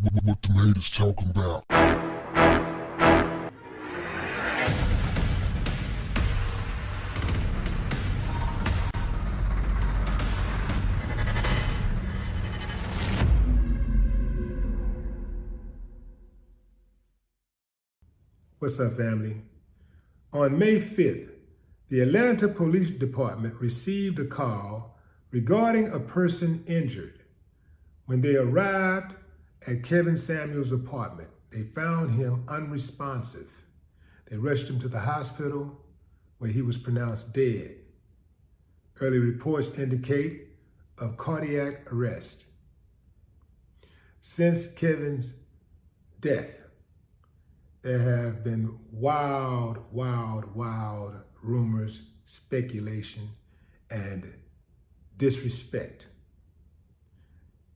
What them haters talking about? What's up, family? On May 5th, the Atlanta Police Department received a call regarding a person injured. When they arrived at Kevin Samuel's apartment, they found him unresponsive. They rushed him to the hospital where he was pronounced dead. Early reports indicate a cardiac arrest. Since Kevin's death, there have been wild rumors, speculation, and disrespect.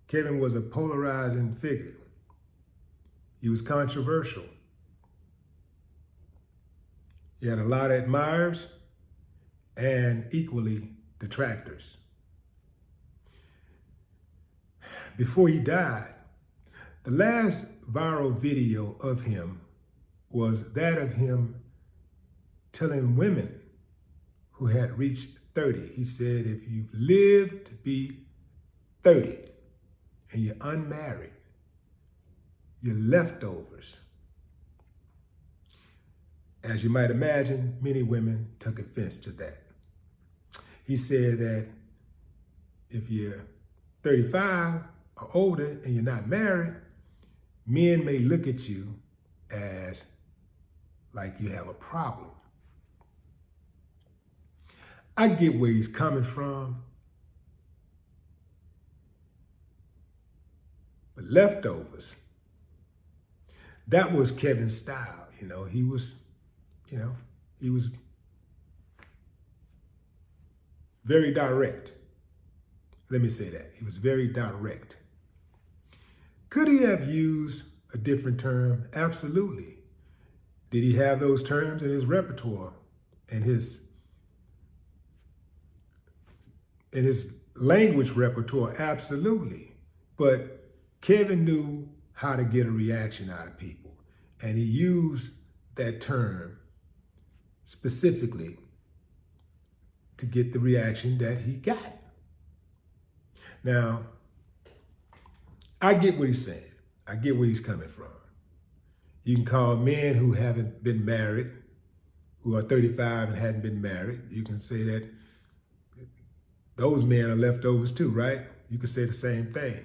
Kevin was a polarizing figure. He was controversial. He had a lot of admirers and equally detractors. Before he died, the last viral video of him was that of him telling women who had reached 30. He said, if you've lived to be 30 and you're unmarried, you're leftovers. As you might imagine, many women took offense to that. He said that if you're 35 or older and you're not married, men may look at you as like you have a problem. I get where he's coming from, but leftovers, that was Kevin's style. He was very direct. Let me say that. He was very direct. Could he have used a different term? Absolutely. Did he have those terms in his repertoire and his language repertoire? Absolutely. But Kevin knew how to get a reaction out of people, and he used that term specifically to get the reaction that he got. Now, I get what he's saying. I get where he's coming from. You can call men who haven't been married, who are 35 and hadn't been married, you can say that those men are leftovers too, right? You could say the same thing.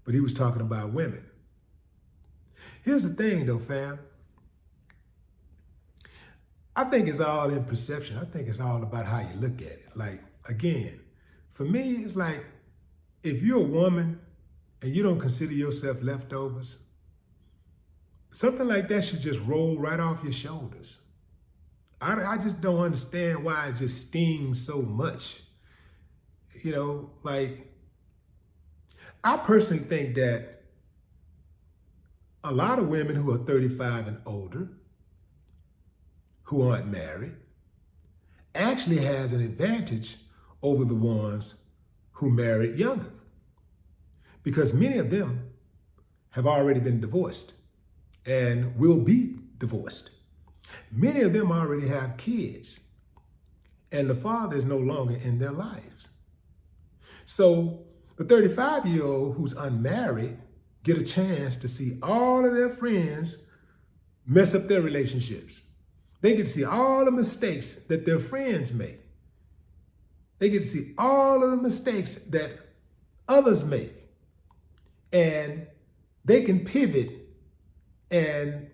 But he was talking about women. Here's the thing though, fam. I think it's all in perception. I think it's all about how you look at it. Like, again, for me, it's like, if you're a woman and you don't consider yourself leftovers, something like that should just roll right off your shoulders. I just don't understand why it just stings so much. I personally think that a lot of women who are 35 and older, who aren't married, actually has an advantage over the ones who married younger. Because many of them have already been divorced and will be divorced. Many of them already have kids, and the father is no longer in their lives. So the 35-year-old who's unmarried get a chance to see all of their friends mess up their relationships. They get to see all the mistakes that their friends make. They get to see all of the mistakes that others make. And they can pivot and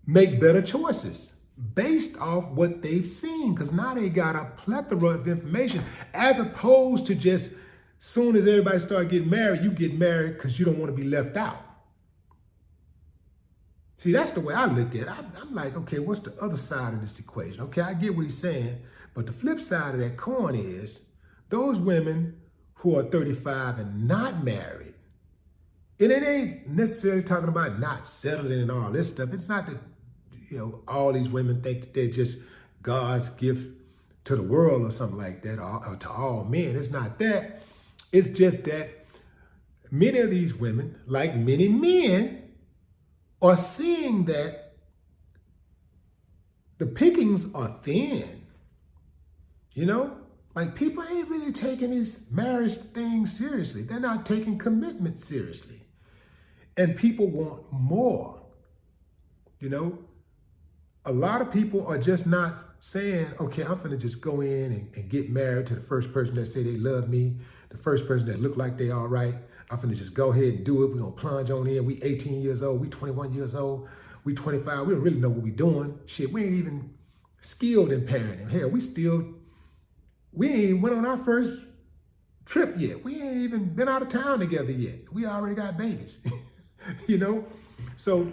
make better choices based off what they've seen, because now they got a plethora of information, as opposed to just soon as everybody start getting married, you get married because you don't want to be left out. See, that's the way I look at it. I'm like, okay, what's the other side of this equation? Okay, I get what he's saying, but the flip side of that coin is those women who are 35 and not married, and it ain't necessarily talking about not settling and all this stuff. It's not that, all these women think that they're just God's gift to the world or something like that, or to all men. It's not that. It's just that many of these women, like many men, are seeing that the pickings are thin. You know, like people ain't really taking this marriage thing seriously. They're not taking commitment seriously. And people want more. You know, a lot of people are just not saying, okay, I'm finna just go in and get married to the first person that say they love me, the first person that look like they all right. I'm finna just go ahead and do it. We're gonna plunge on in. We 18 years old, we 21 years old, we 25. We don't really know what we doing. Shit, we ain't even skilled in parenting. Hell, we ain't went on our first trip yet. We ain't even been out of town together yet. We already got babies, you know? So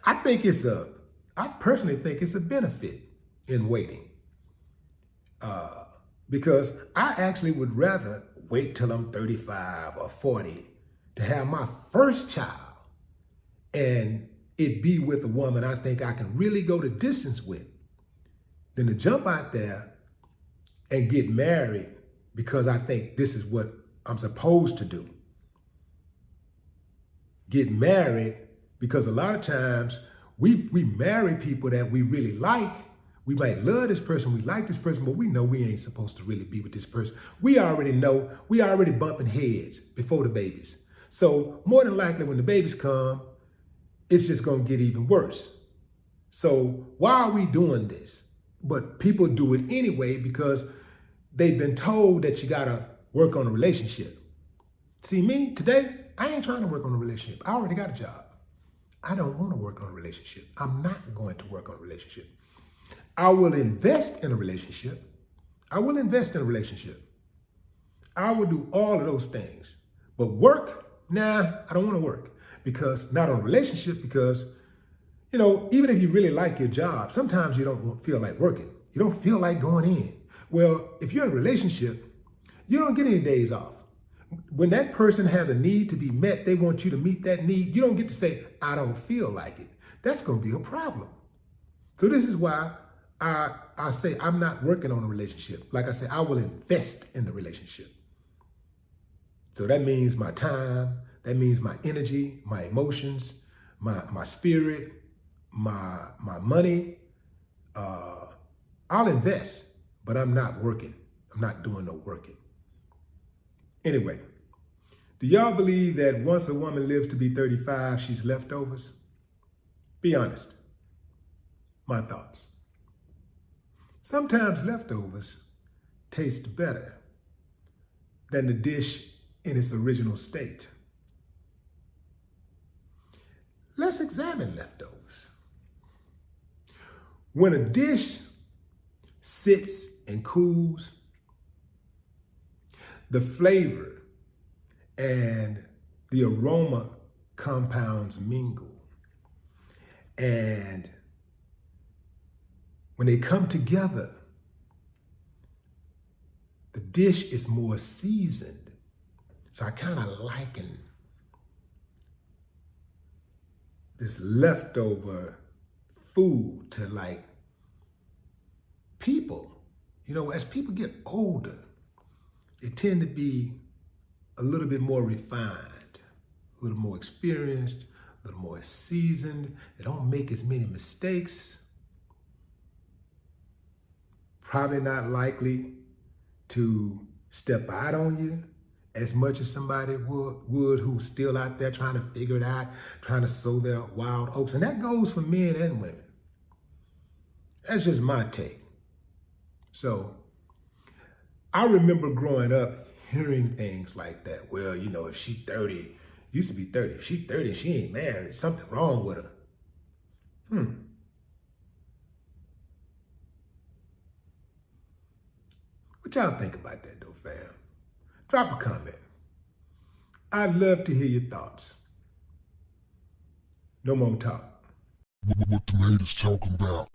I personally think it's a benefit in waiting. Because I actually would rather wait till I'm 35 or 40 to have my first child and it be with a woman I think I can really go the distance with than to jump out there and get married because I think this is what I'm supposed to do. Get married because a lot of times we marry people that we really like. We might love this person, we like this person, but we know we ain't supposed to really be with this person. We already know, we already bumping heads before the babies. So more than likely when the babies come, it's just gonna get even worse. So why are we doing this? But people do it anyway because they've been told that you gotta work on a relationship. See me, today, I ain't trying to work on a relationship. I already got a job. I don't wanna work on a relationship. I'm not going to work on a relationship. I will invest in a relationship. I will invest in a relationship. I will do all of those things. But work, nah, I don't wanna work. Because, not on a relationship, because, you know, even if you really like your job, sometimes you don't feel like working. You don't feel like going in. Well, if you're in a relationship, you don't get any days off. When that person has a need to be met, they want you to meet that need. You don't get to say, I don't feel like it. That's going to be a problem. So this is why I say I'm not working on a relationship. Like I said, I will invest in the relationship. So that means my time, that means my energy, my emotions, my spirit, my money. I'll invest, but I'm not working. I'm not doing no working. Anyway, do y'all believe that once a woman lives to be 35, she's leftovers? Be honest. My thoughts. Sometimes leftovers taste better than the dish in its original state. Let's examine leftovers. When a dish sits and cools, the flavor and the aroma compounds mingle. And when they come together, the dish is more seasoned. So I kind of liken this leftover food to like people. You know, as people get older, they tend to be a little bit more refined, a little more experienced, a little more seasoned. They don't make as many mistakes. Probably not likely to step out on you as much as somebody would who's still out there trying to figure it out, trying to sow their wild oats. And that goes for men and women. That's just my take. So I remember growing up hearing things like that. Well, you know, if she's 30, used to be 30. If she's 30 and she ain't married, something wrong with her. What y'all think about that though, fam? Drop a comment. I'd love to hear your thoughts. No more talk. What the haters talking about?